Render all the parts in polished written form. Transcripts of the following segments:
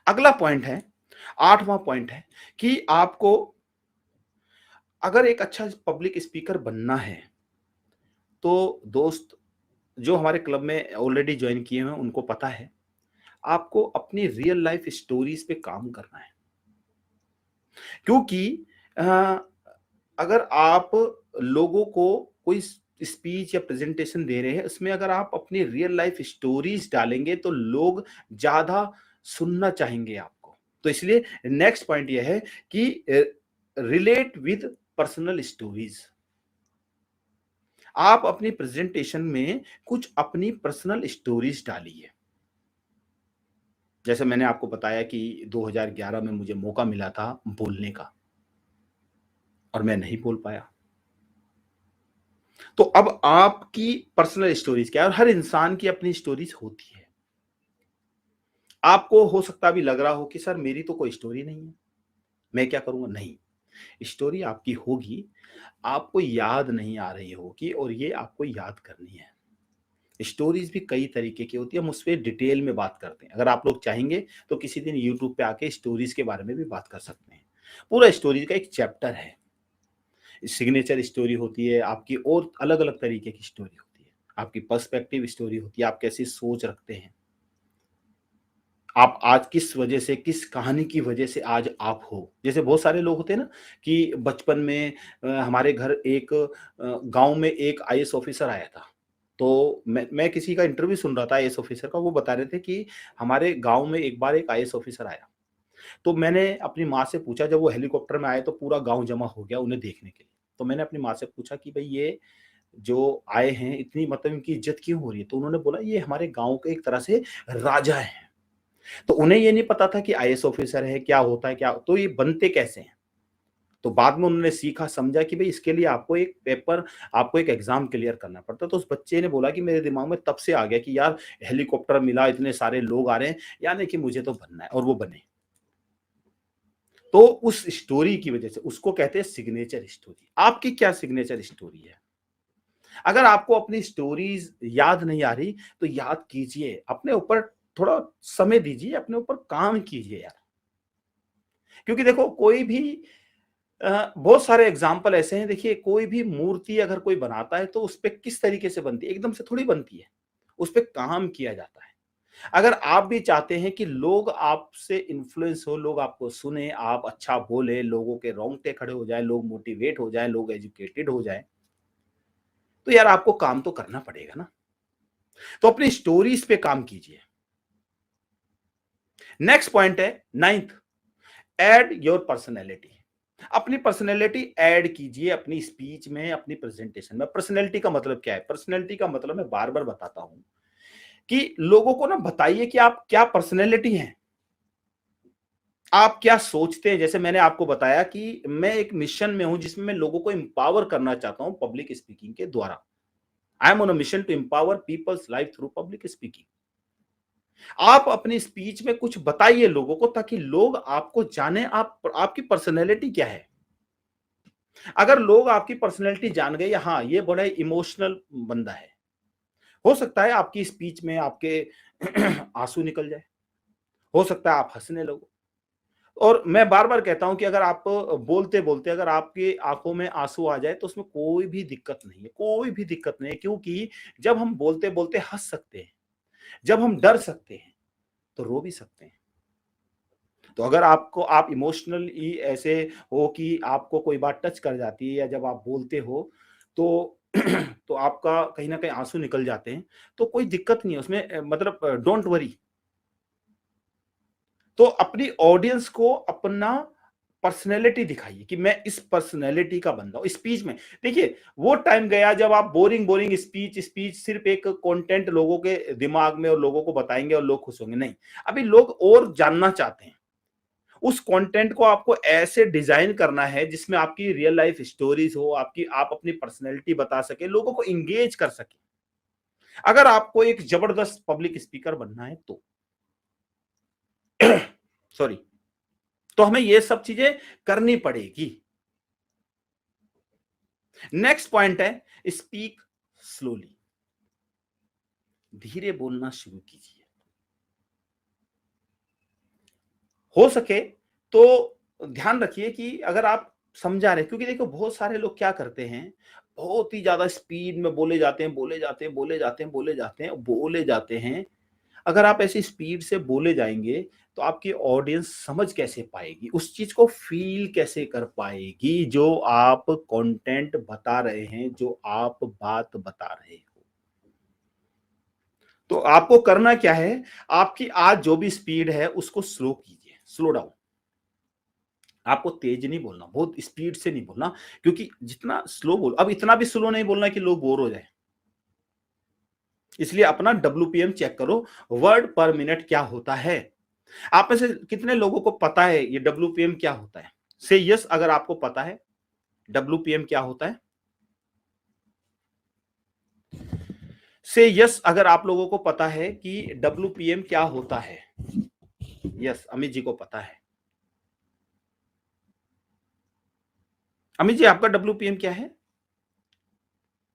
अगला पॉइंट है, 8वां पॉइंट है कि आपको अगर एक अच्छा पब्लिक स्पीकर बनना है, तो दोस्त जो हमारे क्लब में ऑलरेडी जॉइन किए हुए हैं, उनको पता है, आपको अपनी रियल लाइफ स्टोरीज पे काम करना है। क्योंकि अ, अगर आप लोगों को कोई स्पीच या प्रेजेंटेशन दे रहे हैं, उसमें अगर आप अपनी रियल लाइफ स्टोरीज डालेंगे तो लोग ज़्यादा सुनना चाहेंगे आपको। तो इसलिए नेक्स्ट पॉइंट ये है कि रिलेट विद पर्सनल स्टोरीज। आप अपनी प्रेजेंटेशन में कुछ अपनी पर्सनल स्टोरीज डालिए। जैसे मैंने आपको बताया कि 2011 में मुझे मौका मिला था बोलने का और मैं नहीं बोल पाया। तो अब आपकी पर्सनल स्टोरीज क्या है, और हर इंसान की अपनी स्टोरीज होती है। आपको हो सकता भी लग रहा हो कि सर मेरी तो कोई स्टोरी नहीं है, मैं क्या करूंगा। नहीं, स्टोरी आपकी होगी, आपको याद नहीं आ रही होगी और ये आपको याद करनी है। स्टोरीज भी कई तरीके की होती है, हम उस पर डिटेल में बात करते हैं। अगर आप लोग चाहेंगे तो किसी दिन यूट्यूब पे आके स्टोरीज के बारे में भी बात कर सकते हैं। पूरा स्टोरीज का एक चैप्टर है। सिग्नेचर स्टोरी होती है आपकी, और अलग अलग तरीके की स्टोरी होती है। आपकी पर्सपेक्टिव स्टोरी होती है, आप कैसी सोच रखते हैं, आप आज किस वजह से, किस कहानी की वजह से आज आप हो। जैसे बहुत सारे लोग होते हैं ना कि बचपन में हमारे घर एक गांव में एक आईएएस ऑफिसर आया था। तो मैं किसी का इंटरव्यू सुन रहा था आईएएस ऑफिसर का, वो बता रहे थे कि हमारे गांव में एक बार एक आईएएस ऑफिसर आया। तो मैंने अपनी माँ से पूछा, जब वो हेलीकॉप्टर में आए तो पूरा गांव जमा हो गया उन्हें देखने के लिए। तो मैंने अपनी माँ से पूछा कि भाई ये जो आए हैं, इतनी मतलब इनकी इज्जत क्यों हो रही है। तो उन्होंने बोला ये हमारे गांव के एक तरह से राजा है। तो उन्हें ये नहीं पता था कि आईएएस ऑफिसर है, क्या होता है, क्या तो ये बनते कैसे हैं। तो बाद में उन्होंने सीखा, समझा कि भाई इसके लिए आपको एक पेपर, आपको एक एग्जाम क्लियर करना पड़ता। तो उस बच्चे ने बोला कि मेरे दिमाग में तब से आ गया कि यार हेलीकॉप्टर मिला, इतने सारे लोग आ रहे हैं, यानी कि मुझे तो बनना है, और वो बने। तो उस स्टोरी की वजह से उसको कहते हैं सिग्नेचर स्टोरी। आपकी क्या सिग्नेचर स्टोरी है। अगर आपको अपनी स्टोरीज याद नहीं आ रही तो याद कीजिए, अपने ऊपर थोड़ा समय दीजिए, अपने ऊपर काम कीजिए यार। क्योंकि देखो कोई भी बहुत सारे एग्जाम्पल ऐसे हैं। देखिए कोई भी मूर्ति अगर कोई बनाता है तो उस पे किस तरीके से बनती है, एकदम से थोड़ी बनती है, उस पे काम किया जाता है। अगर आप भी चाहते हैं कि लोग आपसे इन्फ्लुएंस हो, लोग आपको सुने, आप अच्छा बोले, लोगों के रोंगटे खड़े हो जाए, लोग मोटिवेट हो जाए, लोग एजुकेटेड हो जाए, तो यार आपको काम तो करना पड़ेगा ना। तो अपनी स्टोरीज पे काम कीजिए। नेक्स्ट पॉइंट है 9th, ऐड योर पर्सनैलिटी। अपनी पर्सनैलिटी ऐड कीजिए अपनी स्पीच में, अपनी प्रेजेंटेशन में। पर्सनैलिटी का मतलब क्या है। पर्सनैलिटी का मतलब मैं बार बार बताता हूं कि लोगों को ना बताइए कि आप क्या पर्सनैलिटी हैं, आप क्या सोचते हैं। जैसे मैंने आपको बताया कि मैं एक मिशन में हूं जिसमें मैं लोगों को एम्पावर करना चाहता हूं पब्लिक स्पीकिंग के द्वारा। I am on a mission to empower people's life through public speaking. आप अपनी स्पीच में कुछ बताइए लोगों को, ताकि लोग आपको जाने, आप आपकी पर्सनैलिटी क्या है। अगर लोग आपकी पर्सनैलिटी जान गए, हाँ ये बड़ा इमोशनल बंदा है, हो सकता है आपकी स्पीच में आपके आंसू निकल जाए, हो सकता है आप हंसने लगो। और मैं बार बार कहता हूं कि अगर आप बोलते बोलते अगर आपकी आंखों में आंसू आ जाए तो उसमें कोई भी दिक्कत नहीं है, कोई भी दिक्कत नहीं है। क्योंकि जब हम बोलते बोलते हंस सकते हैं, जब हम डर सकते हैं, तो रो भी सकते हैं। तो अगर आपको, आप इमोशनली ऐसे हो कि आपको कोई बात टच कर जाती है, या जब आप बोलते हो तो तो आपका कहीं ना कहीं आंसू निकल जाते हैं, तो कोई दिक्कत नहीं है उसमें, मतलब डोंट वरी। तो अपनी ऑडियंस को अपना पर्सनैलिटी दिखाइए कि मैं इस पर्सनैलिटी का बंदा हूं स्पीच में। देखिए वो टाइम गया जब आप बोरिंग बोरिंग स्पीच स्पीच सिर्फ एक कंटेंट लोगों के दिमाग में और लोगों को बताएंगे और लोग खुश होंगे। नहीं, अभी लोग और जानना चाहते हैं। उस कंटेंट को आपको ऐसे डिजाइन करना है जिसमें आपकी रियल लाइफ स्टोरीज हो, आपकी, आप अपनी पर्सनैलिटी बता सके, लोगों को इंगेज कर सके। अगर आपको एक जबरदस्त पब्लिक स्पीकर बनना है तो सॉरी, तो हमें ये सब चीजें करनी पड़ेगी। नेक्स्ट पॉइंट है स्पीक स्लोली। धीरे बोलना शुरू कीजिए। हो सके तो ध्यान रखिए कि अगर आप समझा रहे, क्योंकि देखो बहुत सारे लोग क्या करते हैं, बहुत ही ज़्यादा स्पीड में बोले जाते हैं, बोले जाते हैं, बोले जाते हैं, बोले जाते हैं, बोले जाते हैं। अगर आप ऐसी स्पीड से बोले जाएँगे, तो आपकी ऑडियंस समझ कैसे पाएगी? उस चीज़ को फ़ील कैसे कर पाएगी जो आप कंटेंट बता रहे हैं, जो आप बात बता रहे हो? तो आपको करना क्या है, आपकी आज जो भी स्पीड है उसको स्लो कीजिए, स्लो डाउन। आपको तेज नहीं बोलना, बहुत स्पीड से नहीं बोलना, क्योंकि जितना स्लो बोल, अब इतना भी स्लो नहीं बोलना कि लोग बोर हो जाएँ। इसलिए अपना डब्ल्यूपीएम चेक करो, वर्ड पर मिनट क्या होता है? आप में से कितने लोगों को पता है ये डब्ल्यूपीएम क्या होता है? से यस अगर आपको पता है, डब्ल्यूपीएम क्या होता है? से यस अगर आप लोगों को पता है कि डब्ल्यूपीएम क्या होता है? यस, अमित जी को पता है। अमित जी आपका डब्ल्यूपीएम क्या है?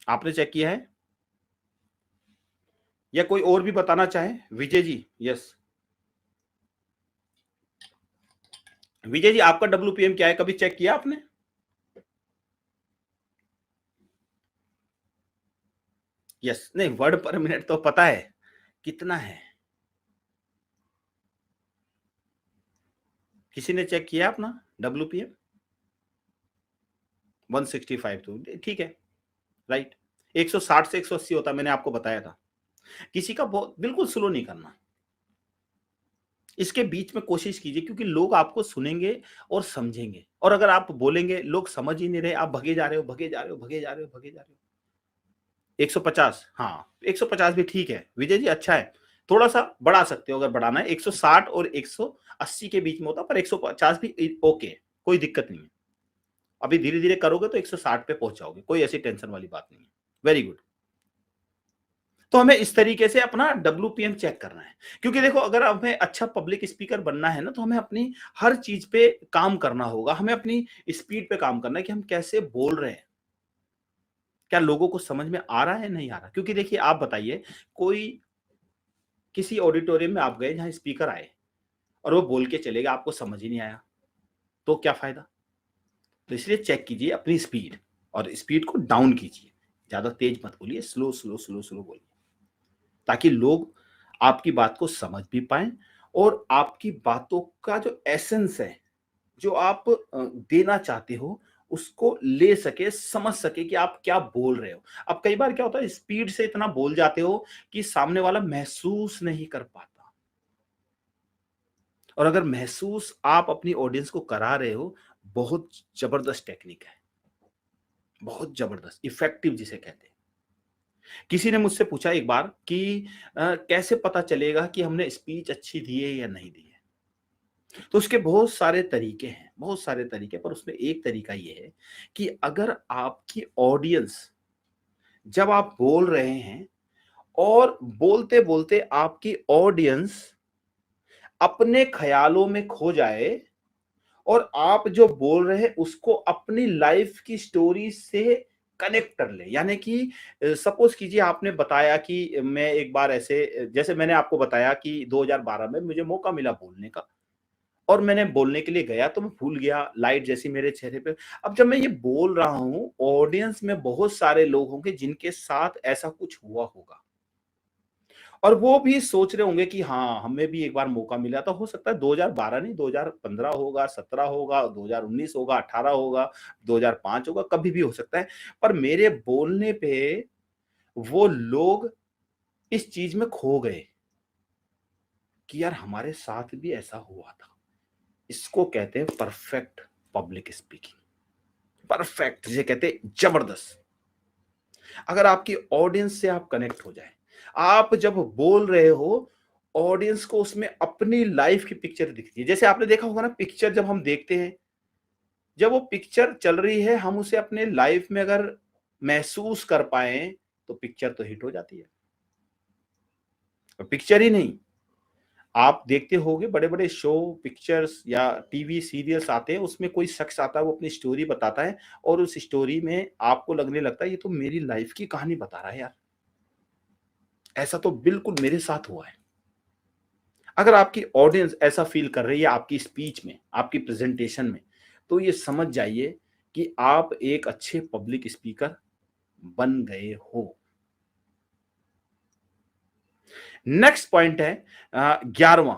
आपने चेक किया है? या कोई और भी बताना चाहे? विजय जी, यस। विजय जी आपका डब्ल्यूपीएम क्या है? कभी चेक किया आपने? यस, नहीं वर्ड पर मिनट तो पता है, कितना है? किसी ने चेक किया अपना डब्ल्यूपीएम? 165 तो ठीक है, राइट। 160 से 180 होता है, मैंने आपको बताया था। किसी का बहुत बिल्कुल स्लो नहीं करना। इसके बीच में कोशिश कीजिए, क्योंकि लोग आपको सुनेंगे और समझेंगे, और अगर आप बोलेंगे लोग समझ ही नहीं रहे, आप भगे जा रहे हो, भगे जा रहे हो, भगे जा रहे हो, भगे जा रहे हो। 150, हाँ, 150 भी ठीक है। विजय जी अच्छा है। थोड़ा-सा बढ़ा सकते हो अगर बढ़ाना है। 160 और 180 के बीच में होता है, पर 150 भी ओके, कोई दिक्कत नहीं है। अभी धीरे-धीरे करोगे तो 160 पे पहुँच जाओगे, कोई ऐसी टेंशन वाली बात नहीं है। Very good. तो हमें इस तरीके से अपना डब्ल्यूपीएम चेक करना है, क्योंकि देखो अगर हमें अच्छा पब्लिक स्पीकर बनना है ना, तो हमें अपनी हर चीज पे काम करना होगा, हमें अपनी स्पीड पे काम करना है कि हम कैसे बोल रहे हैं, क्या लोगों को समझ में आ रहा है नहीं आ रहा। क्योंकि देखिए आप बताइए, कोई किसी ऑडिटोरियम में आप गए जहां स्पीकर आए और वो बोल के चले गए, आपको समझ ही नहीं आया, तो क्या फायदा। तो इसलिए चेक कीजिए अपनी स्पीड, और स्पीड को डाउन कीजिए, ज्यादा तेज मत बोलिए, स्लो स्लो स्लो स्लो बोलिए, ताकि लोग आपकी बात को समझ भी पाएँ, और आपकी बातों का जो एसेंस है, जो आप देना चाहते हो, उसको ले सके, समझ सके कि आप क्या बोल रहे हो। अब कई बार क्या होता है, स्पीड से इतना बोल जाते हो कि सामने वाला महसूस नहीं कर पाता, और अगर महसूस आप अपनी ऑडियंस को करा रहे हो, बहुत जबरदस्त टेक्निक है, बहुत जबरदस्त, इफेक्टिव जिसे कहते हैं। किसी ने मुझसे पूछा एक बार कि कैसे पता चलेगा कि हमने स्पीच अच्छी दी है या नहीं दी है? तो उसके बहुत सारे तरीके हैं, बहुत सारे तरीके, पर उसमें एक तरीका ये है कि अगर आपकी ऑडियंस, जब आप बोल रहे हैं और बोलते-बोलते आपकी ऑडियंस अपने ख़्यालों में खो जाए, और आप जो बोल रहे हैं उसको अपनी लाइफ़ की स्टोरी से कनेक्ट कर ले। यानी कि सपोज़ कीजिए आपने बताया कि मैं एक बार ऐसे, जैसे मैंने आपको बताया कि 2012 में मुझे मौका मिला बोलने का, और मैंने बोलने के लिए गया तो मैं भूल गया, लाइट जैसी मेरे चेहरे पे। अब जब मैं ये बोल रहा हूँ, ऑडियंस में बहुत सारे लोग होंगे जिनके साथ ऐसा कुछ हुआ होगा, और वो भी सोच रहे होंगे कि हाँ, हमें भी एक बार मौका मिला था। हो सकता है 2012 नहीं, 2015 होगा, 17 होगा, 2019 होगा, 18 होगा, 2005 होगा, कभी भी हो सकता है। पर मेरे बोलने पे वो लोग इस चीज़ में खो गए कि यार हमारे साथ भी ऐसा हुआ था। इसको कहते हैं परफेक्ट पब्लिक स्पीकिंग। परफेक्ट जिसे कहते हैं जबरदस्त। अगर आपकी ऑडियंस से आप कनेक्ट हो जाए, आप जब बोल रहे हो, ऑडियंस को उसमें अपनी लाइफ की पिक्चर दिखती है। जैसे आपने देखा होगा ना, पिक्चर जब हम देखते हैं, जब वो पिक्चर चल रही है, हम उसे अपने लाइफ में अगर महसूस कर पाए, तो पिक्चर तो हिट हो जाती है। और पिक्चर ही नहीं, आप देखते होंगे बड़े-बड़े शो, पिक्चर्स या टीवी सीरियल्स आते हैं, उसमें कोई शख्स आता है, वो अपनी स्टोरी बताता है, और उस स्टोरी में आपको लगने लगता है ये तो मेरी लाइफ की कहानी बता रहा है यार। ऐसा तो बिल्कुल मेरे साथ हुआ है। अगर आपकी ऑडियंस ऐसा फील कर रही है आपकी स्पीच में, आपकी प्रेजेंटेशन में, तो ये समझ जाइए कि आप एक अच्छे पब्लिक स्पीकर बन गए हो। नेक्स्ट पॉइंट है 11वां